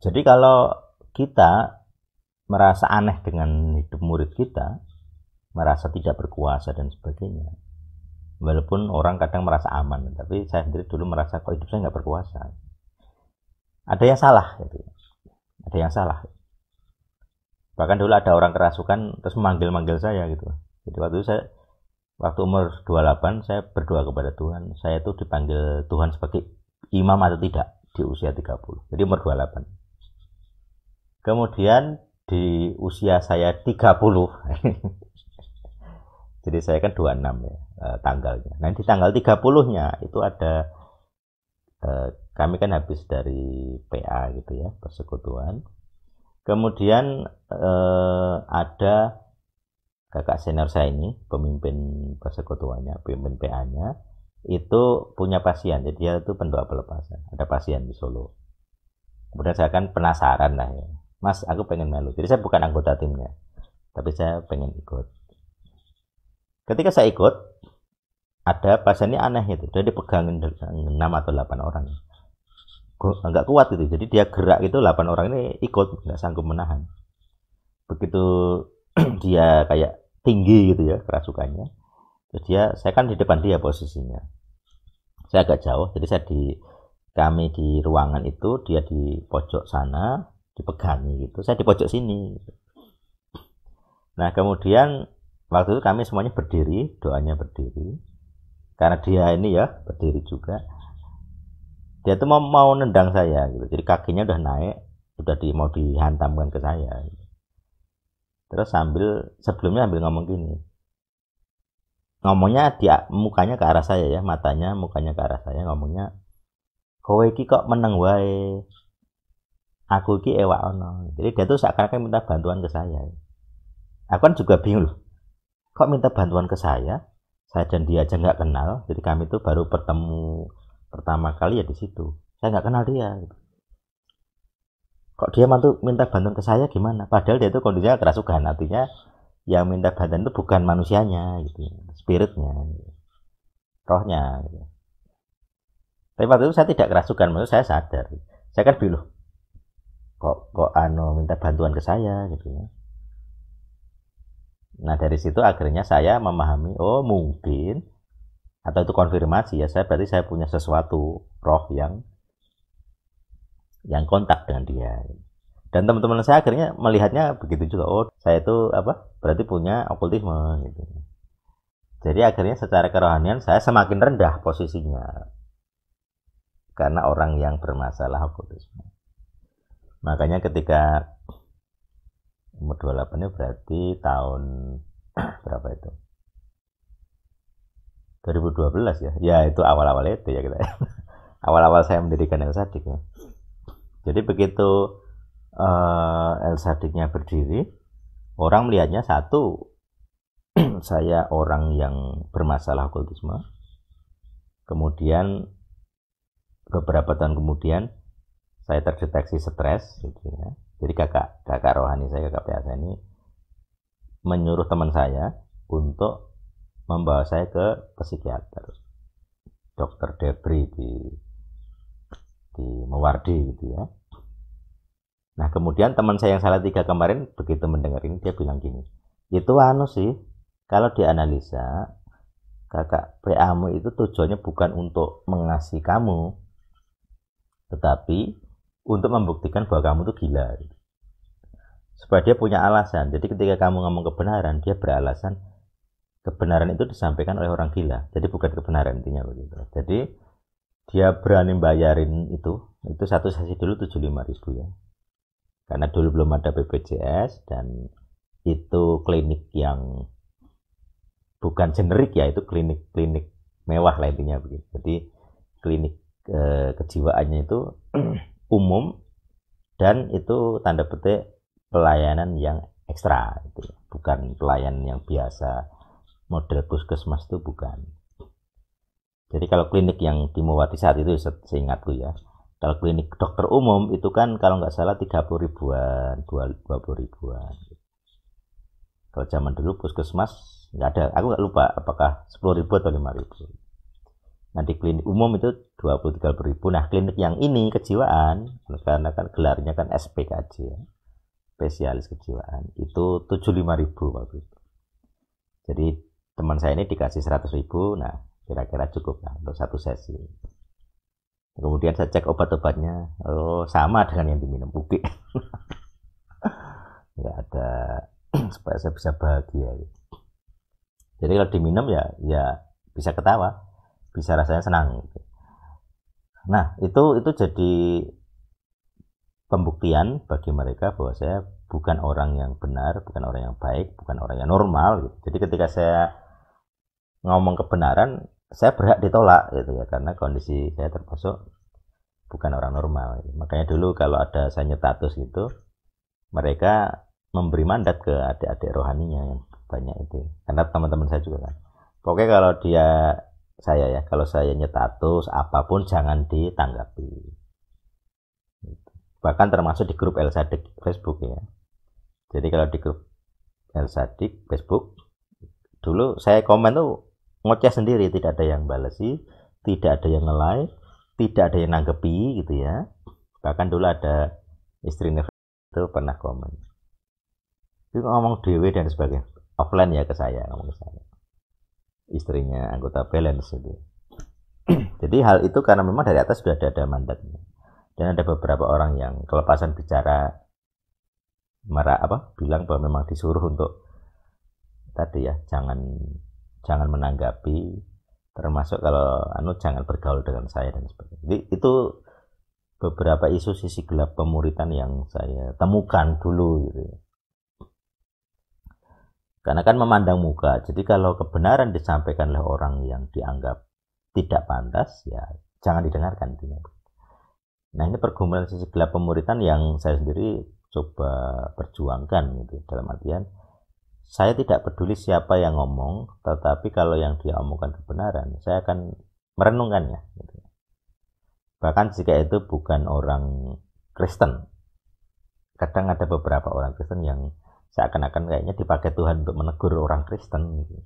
Jadi kalau kita merasa aneh dengan hidup murid kita, merasa tidak berkuasa dan sebagainya, walaupun orang kadang merasa aman, tapi saya sendiri dulu merasa kok hidup saya nggak berkuasa. Ada yang salah, gitu. Ada yang salah. Bahkan dulu ada orang kerasukan terus memanggil-manggil saya gitu. Jadi waktu umur 28 saya berdoa kepada Tuhan, saya itu dipanggil Tuhan sebagai imam atau tidak di usia 30. Jadi umur 28. Kemudian di usia saya 30. Jadi saya kan 26 ya tanggalnya. Nah, di tanggal 30-nya itu ada kami kan habis dari PA gitu ya, persekutuan. Kemudian ada kakak senior saya ini, pemimpin persekutuannya, pemimpin PA-nya, itu punya pasien. Jadi dia itu pendoa pelepasan. Ada pasien di Solo. Kemudian saya kan penasaran lah ya. Mas, aku pengen melu. Jadi saya bukan anggota timnya, tapi saya pengen ikut. Ketika saya ikut, ada pasien ini aneh itu. Dia dipegangin 6 atau 8 orang. Nggak kuat itu, jadi dia gerak itu 8 orang ini ikut, nggak sanggup menahan. Begitu dia kayak tinggi gitu ya kerasukannya, terus saya kan di depan dia posisinya, saya agak jauh, jadi kami di ruangan itu, dia di pojok sana dipegangi gitu, saya di pojok sini gitu. Nah kemudian waktu itu kami semuanya berdiri, doanya berdiri, karena dia ini ya berdiri juga. Dia tuh mau nendang saya gitu. Jadi kakinya udah naik, mau dihantamkan ke saya gitu. Terus sebelumnya sambil ngomong gini. Ngomongnya mukanya ke arah saya ya, mukanya ke arah saya, ngomongnya, "Kowe iki kok meneng wae. Aku iki ewak ono." Jadi dia tuh seakan-akan minta bantuan ke saya. Aku kan juga bingung loh. Kok minta bantuan ke saya? Saya dan dia aja nggak kenal. Jadi kami tuh baru bertemu pertama kali ya di situ. Saya nggak kenal dia. Gitu. Kok dia minta bantuan ke saya gimana? Padahal dia itu kondisinya kerasukan. Artinya yang minta bantuan itu bukan manusianya, gitu, spiritnya, gitu. Rohnya. Gitu. Tapi waktu itu saya tidak kerasukan, maksud saya sadar. Saya kan bilang, kok minta bantuan ke saya, gitu ya. Nah dari situ akhirnya saya memahami, oh mungkin atau itu konfirmasi ya, berarti saya punya sesuatu roh yang kontak dengan dia. Dan teman-teman saya akhirnya melihatnya begitu juga. Oh, saya itu berarti punya okultisme gitu. Jadi akhirnya secara kerohanian saya semakin rendah posisinya karena orang yang bermasalah okultisme. Makanya ketika umur 28 ini berarti tahun berapa itu? 2012 ya. Ya itu awal-awal itu ya kita. Awal-awal saya mendirikan El Sadik ya. Jadi begitu El Sadiknya berdiri, orang melihatnya satu, saya orang yang bermasalah okultisme. Kemudian beberapa tahun kemudian saya terdeteksi stres gitu ya. Jadi kakak rohani saya, kakak PA saya ini menyuruh teman saya untuk membawa saya ke psikiater, Dokter Debri di Mewardi gitu ya. Nah kemudian teman saya yang Salatiga kemarin begitu mendengar ini dia bilang gini, itu sih, kalau dianalisa kakak PA-mu itu tujuannya bukan untuk mengasihi kamu, tetapi untuk membuktikan bahwa kamu itu gila gitu. Supaya dia punya alasan. Jadi ketika kamu ngomong kebenaran, dia beralasan kebenaran itu disampaikan oleh orang gila, jadi bukan kebenaran intinya begitu. Jadi dia berani bayarin itu satu sesi dulu 75.000 ya, karena dulu belum ada BPJS dan itu klinik yang bukan generik ya, itu klinik mewah lah intinya begitu. Jadi klinik kejiwaannya itu umum dan itu tanda petik pelayanan yang ekstra, itu bukan pelayanan yang biasa model puskesmas, itu bukan. Jadi kalau klinik yang di Mewati saat itu seingatku ya, kalau klinik dokter umum itu kan kalau nggak salah 30 ribuan, 20 ribuan. Kalau zaman dulu puskesmas nggak ada, aku nggak lupa apakah 10 ribu atau 5 ribu. Nah di klinik umum itu 20-30 ribu. Nah klinik yang ini kejiwaan, karena kan gelarnya kan SPKJ, spesialis kejiwaan, itu 75 ribu waktu itu. Jadi teman saya ini dikasih 100 ribu, nah kira-kira cukup lah untuk satu sesi. Kemudian saya cek obat-obatnya, oh sama dengan yang diminum Uki. Nggak ada supaya saya bisa bahagia. Jadi kalau diminum ya bisa ketawa, bisa rasanya senang. Nah itu jadi pembuktian bagi mereka bahwa saya bukan orang yang benar, bukan orang yang baik, bukan orang yang normal. Gitu. Jadi ketika saya ngomong kebenaran, saya berhak ditolak gitu ya, karena kondisi saya termasuk bukan orang normal. Makanya dulu kalau ada saya nyetatus gitu, mereka memberi mandat ke adik-adik rohaninya yang banyak itu. Karena teman-teman saya juga kan. Pokoknya kalau kalau saya nyetatus apapun jangan ditanggapi. Bahkan termasuk di grup El Sadik Facebook ya. Jadi kalau di grup El Sadik Facebook, dulu saya komen tuh ngoceh sendiri, tidak ada yang balesi, tidak ada yang nge-like, tidak ada yang nanggepi gitu ya. Bahkan dulu ada istrinya itu pernah komen, itu ngomong dewe dan sebagainya, offline ya ke saya, ngomong ke saya, istrinya anggota balance itu. Jadi hal itu karena memang dari atas sudah ada mandatnya, dan ada beberapa orang yang kelepasan bicara bilang bahwa memang disuruh untuk tadi ya, jangan menanggapi, termasuk kalau jangan bergaul dengan saya dan sebagainya. Jadi itu beberapa isu sisi gelap pemuritan yang saya temukan dulu gitu. Karena kan memandang muka. Jadi kalau kebenaran disampaikan oleh orang yang dianggap tidak pantas, ya jangan didengarkan. Nah ini pergumulan sisi gelap pemuritan yang saya sendiri coba perjuangkan gitu. Dalam artian saya tidak peduli siapa yang ngomong, tetapi kalau yang dia omongkan kebenaran, saya akan merenungkannya. Gitu. Bahkan jika itu bukan orang Kristen, kadang ada beberapa orang Kristen yang seakan-akan kayaknya dipakai Tuhan untuk menegur orang Kristen. Gitu.